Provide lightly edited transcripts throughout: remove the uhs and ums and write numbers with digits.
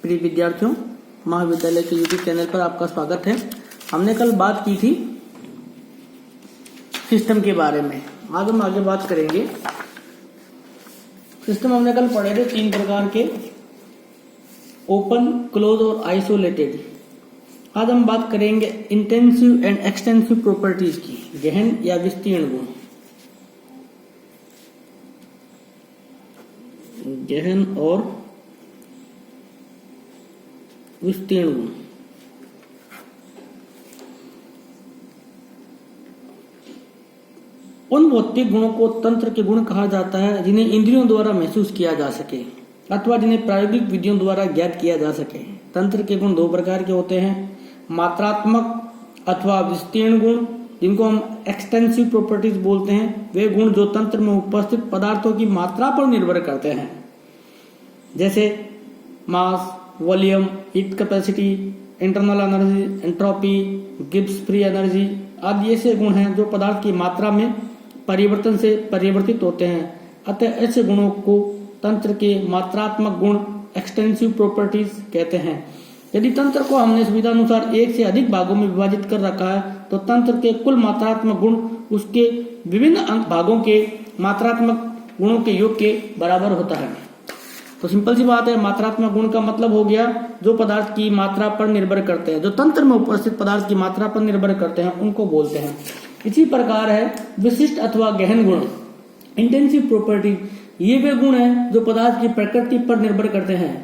प्रिय विद्यार्थियों, महाविद्यालय के यूट्यूब चैनल पर आपका स्वागत है। हमने कल बात की थी सिस्टम के बारे में। आज हम आगे बात करेंगे। सिस्टम हमने कल पढ़े थे 3 प्रकार के, ओपन, क्लोज और आइसोलेटेड। आज हम बात करेंगे इंटेंसिव एंड एक्सटेंसिव प्रॉपर्टीज की, गहन या विस्तीर्ण गुण। गहन और विस्तीर्ण गुण। उन भौतिक गुणों को तंत्र के गुण कहा जाता है जिन्हें इंद्रियों द्वारा महसूस किया जा सके अथवा जिन्हें प्रायोगिक विधियों द्वारा ज्ञात किया जा सके। तंत्र के गुण 2 प्रकार के होते हैं, मात्रात्मक अथवा विस्तीर्ण गुण, जिनको हम एक्सटेंसिव प्रॉपर्टीज बोलते हैं। वे गुण जो तंत्र में उपस्थित पदार्थों की मात्रा पर निर्भर करते हैं, जैसे mass, volume, heat capacity, internal energy, entropy, Gibbs free energy आदि ऐसे गुण हैं जो पदार्थ की मात्रा में परिवर्तन से परिवर्तित होते हैं। अतः ऐसे गुणों को तंत्र के मात्रात्मक गुण एक्सटेंसिव प्रॉपर्टीज कहते हैं। यदि तंत्र को हमने सुविधानुसार 1 से अधिक भागों में विभाजित कर रखा है तो तंत्र के कुल मात्रात्मक गुण उसके विभिन्न भागों के मात्रात्मक गुणों के योग के बराबर होता है। तो सिंपल सी बात है, मात्रात्मक गुण का मतलब हो गया जो पदार्थ की मात्रा पर निर्भर करते हैं, जो तंत्र में उपस्थित पदार्थ की मात्रा पर निर्भर करते हैं, उनको बोलते हैं। इसी प्रकार है विशिष्ट अथवा गहन गुण, इंटेंसिव प्रॉपर्टी। ये वे गुण हैं जो पदार्थ की प्रकृति पर निर्भर करते हैं,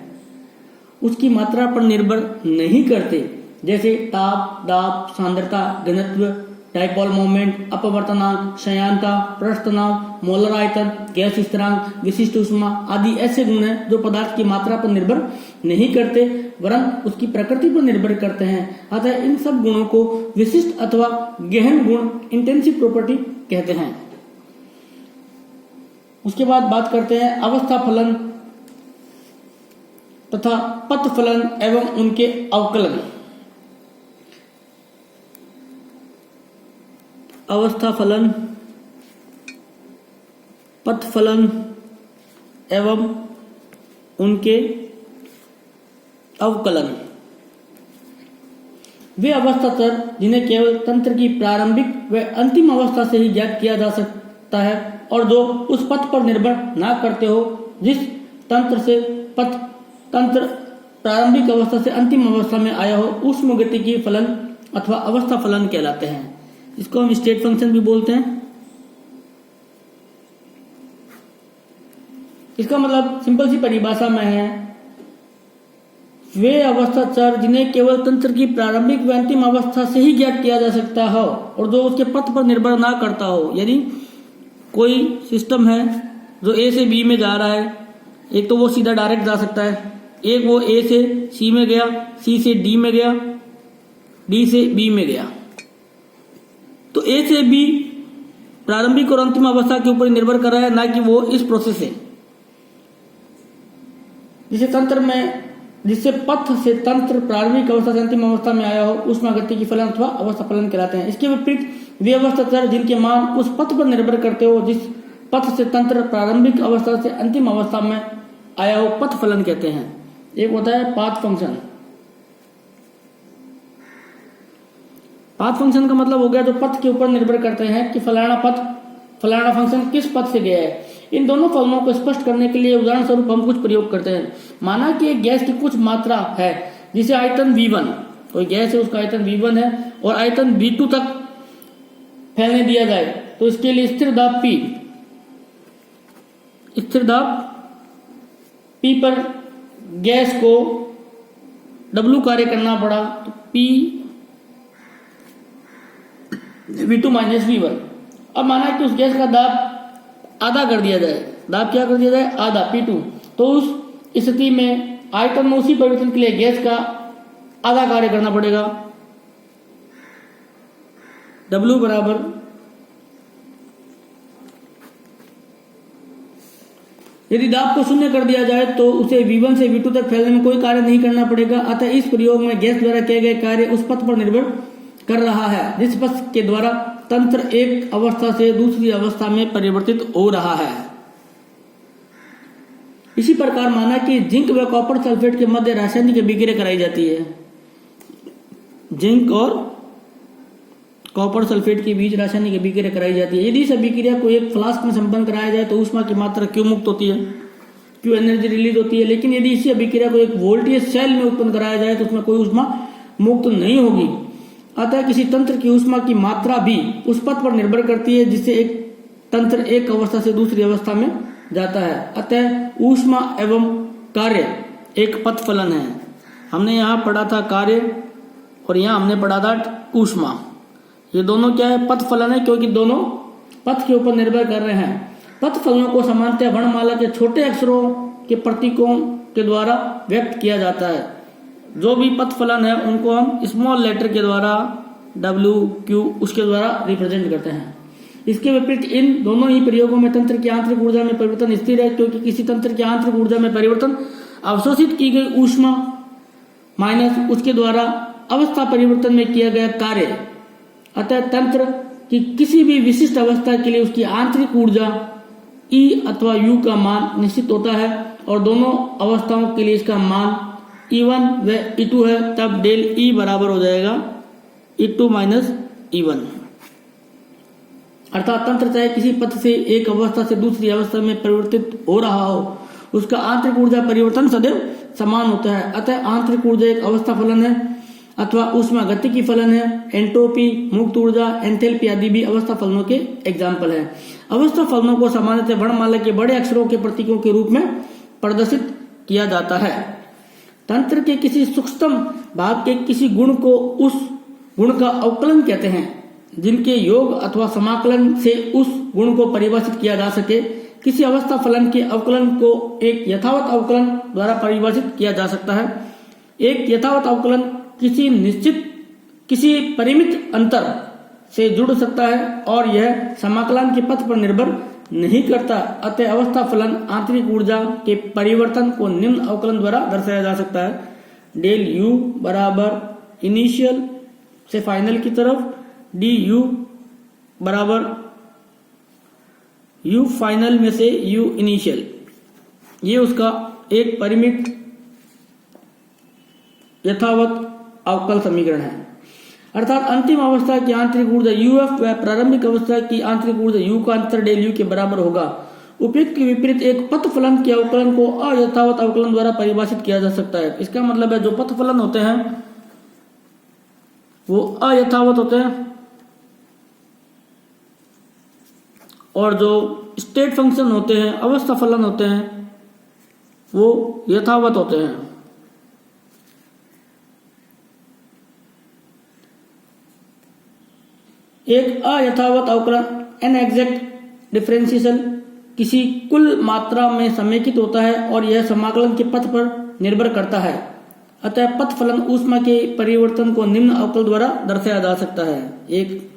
उसकी मात्रा पर निर्भर नहीं करते, जैसे ताप, दाब, सांद्रता, घनत्व, डाइपोल मोमेंट, अपवर्तनांक, क्षयांकता, पृष्ठ तनाव, मोलर आयतन, गैस स्थिरांक, विशिष्ट ऊष्मा आदि ऐसे गुण हैं जो पदार्थ की मात्रा पर निर्भर नहीं करते वरन उसकी प्रकृति पर निर्भर करते हैं। अतः इन सब गुणों को विशिष्ट अथवा गहन गुण, इंटेंसिव प्रॉपर्टी कहते हैं। उसके बाद बात करते हैं अवस्था फलन तथा पथ फलन एवं उनके अवकलन। अवस्था फलन, पथ फलन एवं उनके अवकलन। वे अवस्था चर जिन्हें केवल तंत्र की प्रारंभिक व अंतिम अवस्था से ही ज्ञात किया जा सकता है और जो उस पथ पर निर्भर ना करते हो जिस तंत्र से तंत्र प्रारंभिक अवस्था से अंतिम अवस्था में आया हो, ऊष्म गति की फलन अथवा अवस्था फलन कहलाते हैं। इसको हम स्टेट फंक्शन भी बोलते हैं। इसका मतलब सिंपल सी परिभाषा में है, वे अवस्था चर जिन्हें केवल तंत्र की प्रारंभिक व अंतिम अवस्था से ही ज्ञात किया जा सकता हो और जो उसके पथ पर निर्भर ना करता हो। यदि कोई सिस्टम है जो ए से बी में जा रहा है, एक तो वो सीधा डायरेक्ट जा सकता है, एक वो ए से सी में गया, सी से डी में गया, डी से बी में गया। तो ए से बी प्रारंभिक और अंतिम अवस्था के ऊपर निर्भर कर रहा है, ना कि वो इस प्रोसेस से जिससे पथ से तंत्र प्रारंभिक अवस्था से अंतिम अवस्था में आया हो, ऊष्मा गति की फलन अथवा अवस्था फलन कहलाते हैं। इसके विपरीत वे अवस्था चर जिनके मान उस पथ पर निर्भर करते हो जिस पथ से तंत्र प्रारंभिक अवस्था से अंतिम अवस्था में आया हो, पथ फलन कहते हैं। एक होता है पाथ फंक्शन। पाथ फंक्शन का मतलब हो गया जो पथ के ऊपर निर्भर करते हैं कि फलाना फंक्शन किस पथ से गया है। इन दोनों फलनों को स्पष्ट करने के लिए उदाहरण स्वरूप हम कुछ प्रयोग करते हैं। माना कि एक गैस की कुछ मात्रा है जिसे आयतन V1, कोई गैस है उसका आयतन V1 है और आयतन V2 तक फैलने दिया जाए, तो इसके लिए स्थिर दाब P पर गैस को W कार्य करना पड़ा, तो P V2 माइनस V1। अब माना कि उस गैस का दाब आधा कर दिया जाए, दाब क्या कर दिया जाए, आधा P2। तो उस स्थिति में आयतन में उसी परिवर्तन के लिए गैस का आधा कार्य करना पड़ेगा, W बराबर यदि दाब को शून्य कर दिया जाए तो उसे V1 से V2 तक फैलने में कोई कार्य नहीं करना पड़ेगा। अतः इस प्रयोग में गैस द्वारा किए गए कार्य उस पथ पर निर्भर कर रहा है जिस पथ के द्वारा तंत्र एक अवस्था से दूसरी अवस्था में परिवर्तित हो रहा है। इसी प्रकार माना कि जिंक व कॉपर सल्फेट के मध्य रासायनिक अभिक्रिया कराई जाती है। जिंक और कॉपर सल्फेट के बीच रासायनिक अभिक्रिया कराई जाती है। यदि इस अभिक्रिया को एक फ्लास्क में संपन्न कराया जाए तो ऊष्मा की मात्रा Q मुक्त होती है, Q एनर्जी रिलीज होती है। लेकिन यदि इसी अभिक्रिया को एक वोल्टेज सेल में उत्पन्न कराया जाए तो उसमें कोई ऊष्मा मुक्त नहीं होगी। अतः किसी तंत्र की ऊष्मा की मात्रा भी उस पथ पर निर्भर करती है जिससे एक तंत्र एक अवस्था से दूसरी अवस्था में जाता है। अतः ऊष्मा एवं कार्य एक पथ फलन है। हमने यहाँ पढ़ा था कार्य और यहाँ हमने पढ़ा था ऊष्मा। ये दोनों क्या है? पथ फलन है, क्योंकि दोनों पथ के ऊपर निर्भर कर रहे हैं। पथ फलनों को सामान्यतः वर्णमाला के छोटे अक्षरों के प्रतीकों के द्वारा व्यक्त किया जाता है। जो भी पथ फलन है उनको हम स्मॉल लेटर के द्वारा W, Q उसके द्वारा रिप्रेजेंट करते हैं। इसके विपरीत इन दोनों ही प्रयोगों में तंत्र की आंतरिक ऊर्जा में परिवर्तन स्थिर है, क्योंकि किसी तंत्र की आंतरिक ऊर्जा में परिवर्तन अवशोषित की गई ऊष्मा माइनस उसके द्वारा अवस्था परिवर्तन में किया गया कार्य। अतः तंत्र की किसी भी विशिष्ट अवस्था के लिए उसकी आंतरिक ऊर्जा E अथवा U का मान निश्चित होता है और दोनों अवस्थाओं के लिए इसका मान E1 व E2 है। तब डेल E बराबर हो जाएगा E2 माइनस E1। अर्थात तंत्र चाहे किसी पथ से एक अवस्था से दूसरी अवस्था में परिवर्तित हो रहा हो, उसका आंतरिक ऊर्जा परिवर्तन सदैव समान होता है। अतः आंतरिक ऊर्जा एक अवस्था फलन है अथवा ऊष्मा गतिकी फलन है। एंट्रोपी, मुक्त ऊर्जा, एंथैल्पी आदि भी अवस्था फलनों के एग्जाम्पल है। अवस्था फलनों को सामान्यतः वर्णमाला के बड़े अक्षरों के प्रतीकों के रूप में प्रदर्शित किया जाता है। तंत्र के किसी सूक्ष्म भाग के किसी गुण को उस गुण का अवकलन कहते हैं, जिनके योग अथवा समाकलन से उस गुण को परिभाषित किया जा सके। किसी अवस्था फलन के अवकलन को एक यथावत अवकलन द्वारा परिभाषित किया जा सकता है। एक यथावत अवकलन किसी परिमित अंतर से जुड़ सकता है और यह समाकलन के पथ पर निर्भर नहीं करता। अतः अवस्था फलन आंतरिक ऊर्जा के परिवर्तन को निम्न अवकलन द्वारा दर्शाया जा सकता है। डेल U बराबर इनिशियल से फाइनल की तरफ, du बराबर U फाइनल में से U इनिशियल। ये उसका एक परिमित यथावत अवकल समीकरण है। अर्थात अंतिम अवस्था की आंतरिक ऊर्जा UF व प्रारंभिक अवस्था की आंतरिक ऊर्जा U का अंतर डेल U के बराबर होगा। उपयुक्त के विपरीत एक पथ फलन के अवकलन को अयथावत अवकलन द्वारा परिभाषित किया जा सकता है। इसका मतलब है जो पथ फलन होते हैं वो अयथावत होते हैं और जो स्टेट फंक्शन होते हैं, अवस्था फलन होते हैं, वो यथावत होते हैं। एक अयथावत अवकलन अनएग्जैक्ट डिफरेंशियल किसी कुल मात्रा में समेकित होता है और यह समाकलन के पथ पर निर्भर करता है। अतः पथ फलन ऊष्मा के परिवर्तन को निम्न अवकल द्वारा दर्शाया जा सकता है। एक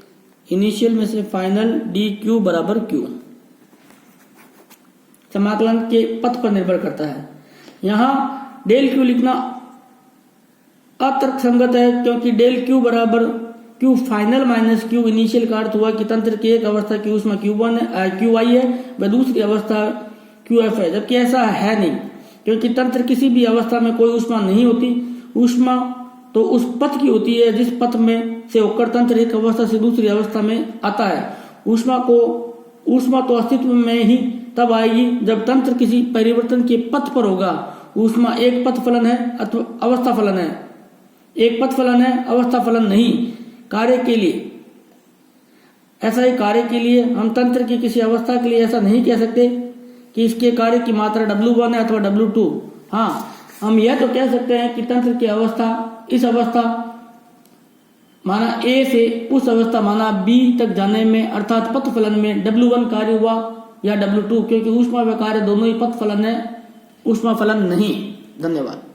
इनिशियल में से फाइनल dq बराबर q समाकलन के पथ पर निर्भर करता है। यहाँ डेल q लिखना अतर्कसंगत है, क्योंकि डेल q बराबर Q final minus Q initial का अर्थ हुआ कि तंत्र की एक अवस्था की ऊष्मा QI है व दूसरी अवस्था QF है, जबकि ऐसा है नहीं, क्योंकि तंत्र किसी भी अवस्था में कोई ऊष्मा नहीं होती। ऊष्मा तो उस पथ की होती है जिस पथ में से होकर तंत्र एक अवस्था से दूसरी अवस्था में आता है। ऊष्मा तो अस्तित्व में ही तब आएगी जब तंत्र किसी परिवर्तन के पथ पर होगा। ऊष्मा एक पथ फलन है अथवा अवस्था फलन है, एक पथ फलन है, अवस्था फलन नहीं। कार्य के लिए ऐसा ही कार्य के लिए हम तंत्र की किसी अवस्था के लिए ऐसा नहीं कह सकते कि इसके कार्य की मात्रा W1 है अथवा W2। हाँ, हम यह तो कह सकते हैं कि तंत्र की अवस्था इस अवस्था माना A से उस अवस्था माना B तक जाने में अर्थात पथ फलन में W1 कार्य हुआ या W2, क्योंकि ऊष्मा व कार्य दोनों ही पथ फलन है, ऊष्मा फलन नहीं। धन्यवाद।